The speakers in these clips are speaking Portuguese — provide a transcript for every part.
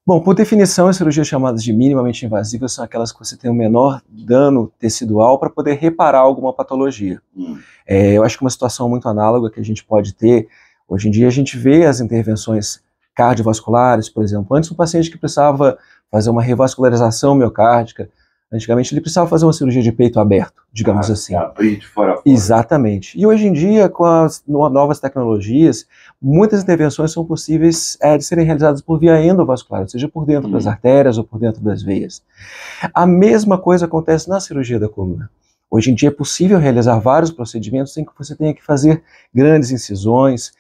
Bom, por definição, as cirurgias chamadas de minimamente invasivas são aquelas que você tem o menor dano tecidual para poder reparar alguma patologia. Eu acho que uma situação muito análoga que a gente pode ter, hoje em dia a gente vê as intervenções cardiovasculares, por exemplo. Antes, um paciente que precisava fazer uma revascularização miocárdica, antigamente ele precisava fazer uma cirurgia de peito aberto, digamos assim. Abrir de fora a fora. Exatamente. E hoje em dia, com as novas tecnologias, muitas intervenções são possíveis de serem realizadas por via endovascular, seja por dentro das artérias ou por dentro das veias. A mesma coisa acontece na cirurgia da coluna. Hoje em dia é possível realizar vários procedimentos sem que você tenha que fazer grandes incisões,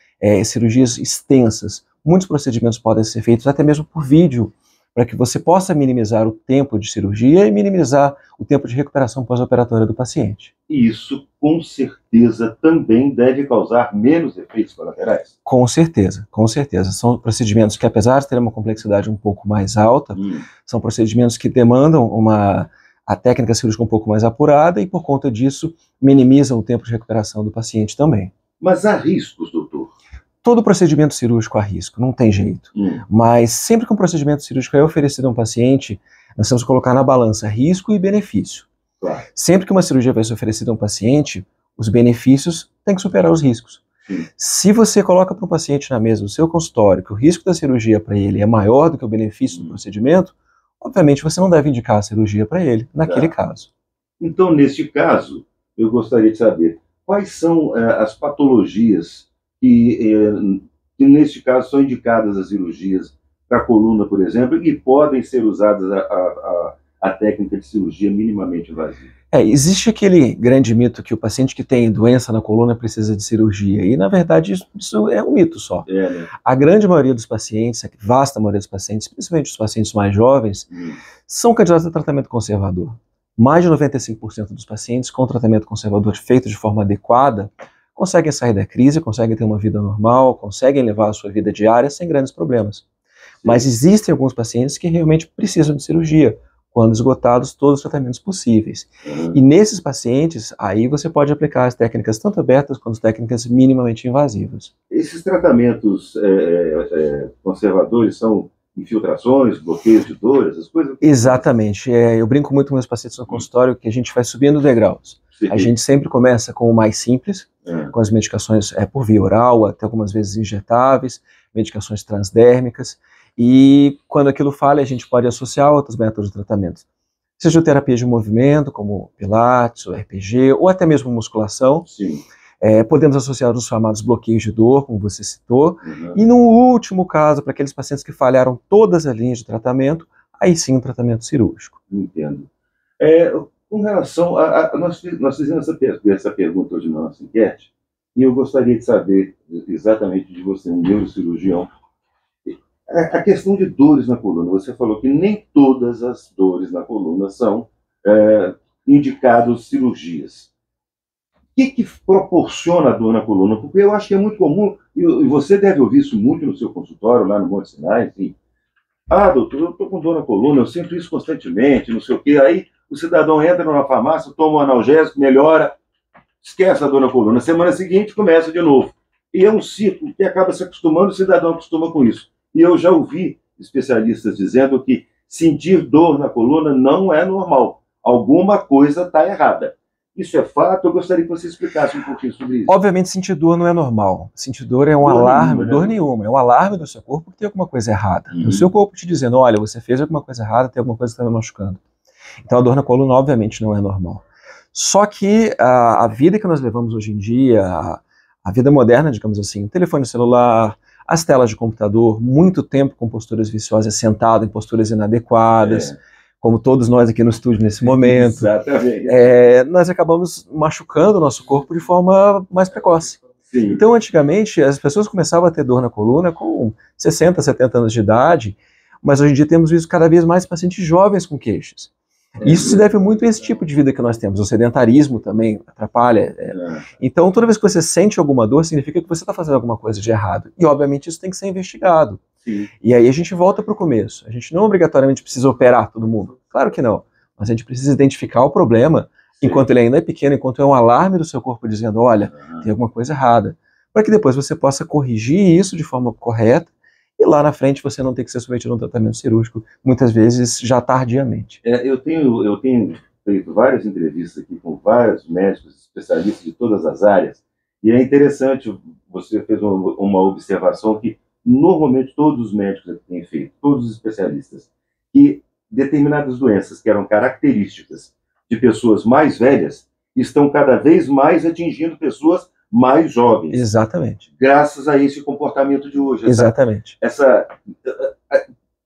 cirurgias extensas. Muitos procedimentos podem ser feitos até mesmo por vídeo, para que você possa minimizar o tempo de cirurgia e minimizar o tempo de recuperação pós-operatória do paciente. E isso, com certeza, também deve causar menos efeitos colaterais? Com certeza, com certeza. São procedimentos que, apesar de terem uma complexidade um pouco mais alta, são procedimentos que demandam a técnica cirúrgica um pouco mais apurada e, por conta disso, minimizam o tempo de recuperação do paciente também. Mas há riscos, doutor? Todo procedimento cirúrgico há risco, não tem jeito. Mas sempre que um procedimento cirúrgico é oferecido a um paciente, nós temos que colocar na balança risco e benefício. Claro. Sempre que uma cirurgia vai ser oferecida a um paciente, os benefícios têm que superar os riscos. Se você coloca para o paciente na mesa do seu consultório que o risco da cirurgia para ele é maior do que o benefício do procedimento, obviamente você não deve indicar a cirurgia para ele, naquele caso. Então, neste caso, eu gostaria de saber quais são as patologias que neste caso, são indicadas as cirurgias para a coluna, por exemplo, e podem ser usadas a técnica de cirurgia minimamente invasiva. Existe aquele grande mito que o paciente que tem doença na coluna precisa de cirurgia, e na verdade isso é um mito só. Né? A grande maioria dos pacientes, a vasta maioria dos pacientes, principalmente os pacientes mais jovens, são candidatos a tratamento conservador. Mais de 95% dos pacientes com tratamento conservador feito de forma adequada conseguem sair da crise, conseguem ter uma vida normal, conseguem levar a sua vida diária sem grandes problemas. Mas existem alguns pacientes que realmente precisam de cirurgia, quando esgotados todos os tratamentos possíveis. E nesses pacientes, aí você pode aplicar as técnicas tanto abertas quanto as técnicas minimamente invasivas. Esses tratamentos conservadores são infiltrações, bloqueios de dor, essas coisas? Exatamente. Eu brinco muito com meus pacientes no consultório que a gente vai subindo degraus. A gente sempre começa com o mais simples, com as medicações por via oral, até algumas vezes injetáveis, medicações transdérmicas, e quando aquilo falha, a gente pode associar outros métodos de tratamento. Seja terapia de movimento, como Pilates, ou RPG, ou até mesmo musculação. Podemos associar os chamados bloqueios de dor, como você citou, e no último caso, para aqueles pacientes que falharam todas as linhas de tratamento, aí sim o tratamento cirúrgico. Entendo. Com relação nós fizemos essa pergunta hoje na nossa enquete, e eu gostaria de saber exatamente de você, um neurocirurgião, a questão de dores na coluna. Você falou que nem todas as dores na coluna são indicadas cirurgias. O que proporciona a dor na coluna? Porque eu acho que é muito comum, e você deve ouvir isso muito no seu consultório, lá no Monte Sinai, enfim. Doutor, eu estou com dor na coluna, eu sinto isso constantemente, não sei o quê. Aí o cidadão entra na farmácia, toma um analgésico, melhora, esquece a dor na coluna. Semana seguinte começa de novo. E é um ciclo que acaba se acostumando, o cidadão acostuma com isso. E eu já ouvi especialistas dizendo que sentir dor na coluna não é normal. Alguma coisa está errada. Isso é fato? Eu gostaria que você explicasse um pouquinho sobre isso. Obviamente, sentir dor não é normal. Sentir dor é um alarme, dor nenhuma, é um alarme do seu corpo que tem alguma coisa errada. O seu corpo te dizendo, olha, você fez alguma coisa errada, tem alguma coisa que está me machucando. Então a dor na coluna, obviamente, não é normal. Só que a vida que nós levamos hoje em dia, a vida moderna, digamos assim, o telefone celular, as telas de computador, muito tempo com posturas viciosas, sentado em posturas inadequadas, como todos nós aqui no estúdio nesse momento. Exatamente. Nós acabamos machucando o nosso corpo de forma mais precoce. Sim. Então, antigamente, as pessoas começavam a ter dor na coluna com 60, 70 anos de idade, mas hoje em dia temos visto cada vez mais pacientes jovens com queixas. Isso se deve muito a esse tipo de vida que nós temos. O sedentarismo também atrapalha. Então, toda vez que você sente alguma dor, significa que você está fazendo alguma coisa de errado. E, obviamente, isso tem que ser investigado. Sim. E aí a gente volta para o começo. A gente não obrigatoriamente precisa operar todo mundo. Claro que não. Mas a gente precisa identificar o problema enquanto ele ainda é pequeno, enquanto é um alarme do seu corpo dizendo, olha, tem alguma coisa errada. Para que depois você possa corrigir isso de forma correta e lá na frente você não ter que ser submetido a um tratamento cirúrgico, muitas vezes já tardiamente. Eu tenho feito várias entrevistas aqui com vários médicos, especialistas de todas as áreas, e é interessante, você fez uma observação que normalmente todos os médicos aqui têm feito, todos os especialistas, que determinadas doenças que eram características de pessoas mais velhas estão cada vez mais atingindo pessoas mais jovens. Exatamente. Graças a esse comportamento de hoje. Exatamente.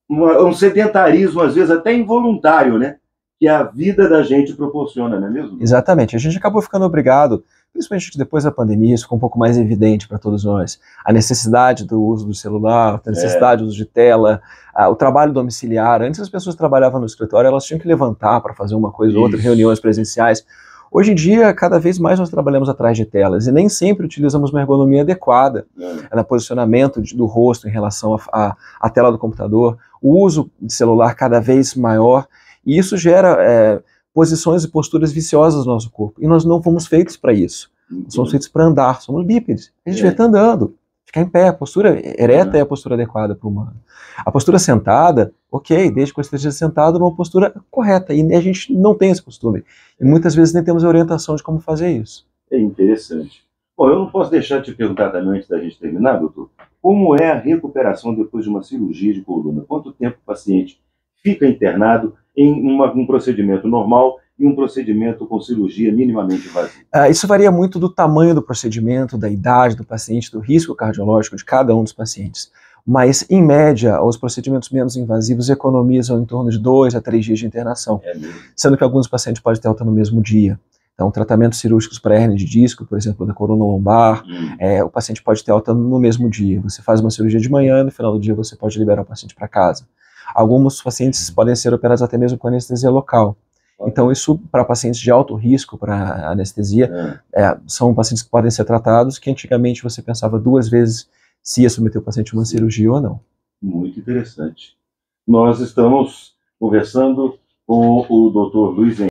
Um sedentarismo, às vezes, até involuntário, né? Que a vida da gente proporciona, não é mesmo? Exatamente. A gente acabou ficando obrigado, principalmente depois da pandemia, isso ficou um pouco mais evidente para todos nós. A necessidade do uso do celular, a necessidade do uso de tela, o trabalho domiciliar. Antes as pessoas trabalhavam no escritório, elas tinham que levantar para fazer uma coisa ou outra, reuniões presenciais. Hoje em dia, cada vez mais nós trabalhamos atrás de telas e nem sempre utilizamos uma ergonomia adequada no posicionamento do rosto em relação à tela do computador, o uso de celular cada vez maior, e isso gera posições e posturas viciosas no nosso corpo, e nós não fomos feitos para isso. Nós somos feitos para andar, somos bípedes, a gente vai estar andando. Ficar em pé, a postura ereta é a postura adequada para o humano. A postura sentada, ok, desde que eu esteja sentado numa postura correta, e a gente não tem esse costume. E muitas vezes nem temos a orientação de como fazer isso. É interessante. Bom, eu não posso deixar de te perguntar também, antes da gente terminar, doutor, como é a recuperação depois de uma cirurgia de coluna? Quanto tempo o paciente fica internado em um procedimento normal e um procedimento com cirurgia minimamente invasiva? Isso varia muito do tamanho do procedimento, da idade do paciente, do risco cardiológico de cada um dos pacientes. Mas, em média, os procedimentos menos invasivos economizam em torno de 2 a 3 dias de internação, sendo que alguns pacientes podem ter alta no mesmo dia. Então, tratamentos cirúrgicos para hérnia de disco, por exemplo, da coluna lombar, o paciente pode ter alta no mesmo dia. Você faz uma cirurgia de manhã, no final do dia você pode liberar o paciente para casa. Alguns pacientes podem ser operados até mesmo com anestesia local. Então, isso para pacientes de alto risco para anestesia, são pacientes que podem ser tratados, que antigamente você pensava 2 vezes se ia submeter o paciente a uma cirurgia ou não. Muito interessante. Nós estamos conversando com o Dr. Luiz